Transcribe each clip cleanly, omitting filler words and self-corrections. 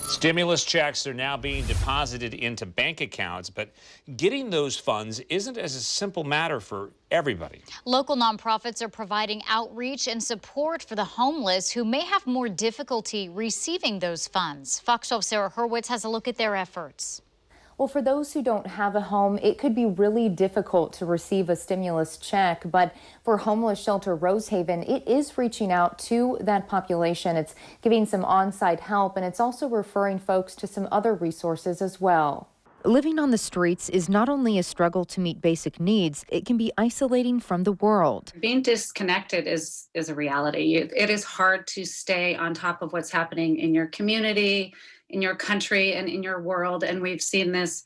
Stimulus checks are now being deposited into bank accounts, but getting those funds isn't as a simple matter for everybody. Local nonprofits are providing outreach and support for the homeless who may have more difficulty receiving those funds. Fox 12's Sarah HURWITZ has a look at their efforts. Well, for those who don't have a home, it could be really difficult to receive a stimulus check. But for homeless shelter Rosehaven, it is reaching out to that population. It's giving some on-site help, and it's also referring folks to some other resources as well. Living on the streets is not only a struggle to meet basic needs, it can be isolating from the world. Being disconnected is a reality. It is hard to stay on top of what's happening in your community, in your country, and in your world. And we've seen this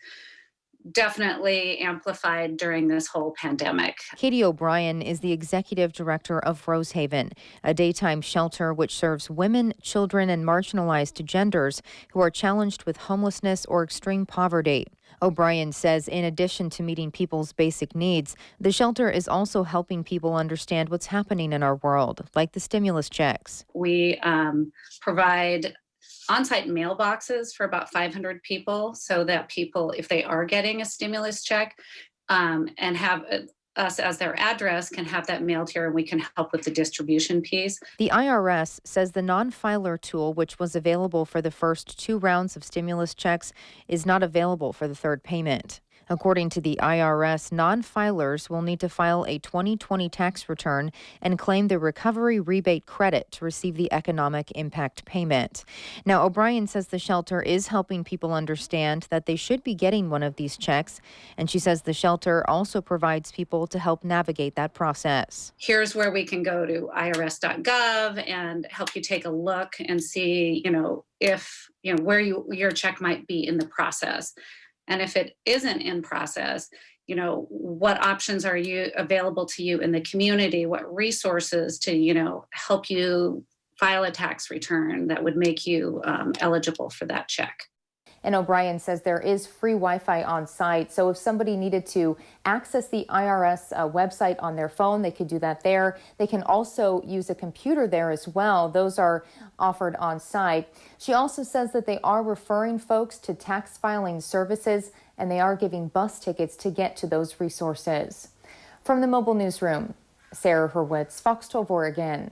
definitely amplified during this whole pandemic. Katie O'Brien is the executive director of Rosehaven, a daytime shelter which serves women, children, and marginalized genders who are challenged with homelessness or extreme poverty. O'Brien says in addition to meeting people's basic needs, the shelter is also helping people understand what's happening in our world, like the stimulus checks. We provide on-site mailboxes for about 500 people so that people, if they are getting a stimulus check and have us as their address, can have that mailed here and we can help with the distribution piece. The IRS says the non-filer tool, which was available for the first 2 rounds of stimulus checks, is not available for the third payment. According to the IRS, non-filers will need to file a 2020 tax return and claim the recovery rebate credit to receive the economic impact payment. Now, O'Brien says the shelter is helping people understand that they should be getting one of these checks, and she says the shelter also provides people to help navigate that process. Here's where we can go to irs.gov and help you take a look and see, if, where your check might be in the process. And if it isn't in process, what options are available to you in the community? What resources to, help you file a tax return that would make you eligible for that check? And O'Brien says there is free Wi-Fi on site. So if somebody needed to access the IRS website on their phone, they could do that there. They can also use a computer there as well. Those are offered on site. She also says that they are referring folks to tax filing services, and they are giving bus tickets to get to those resources. From the mobile newsroom, Sarah HURWITZ, Fox 12 Oregon.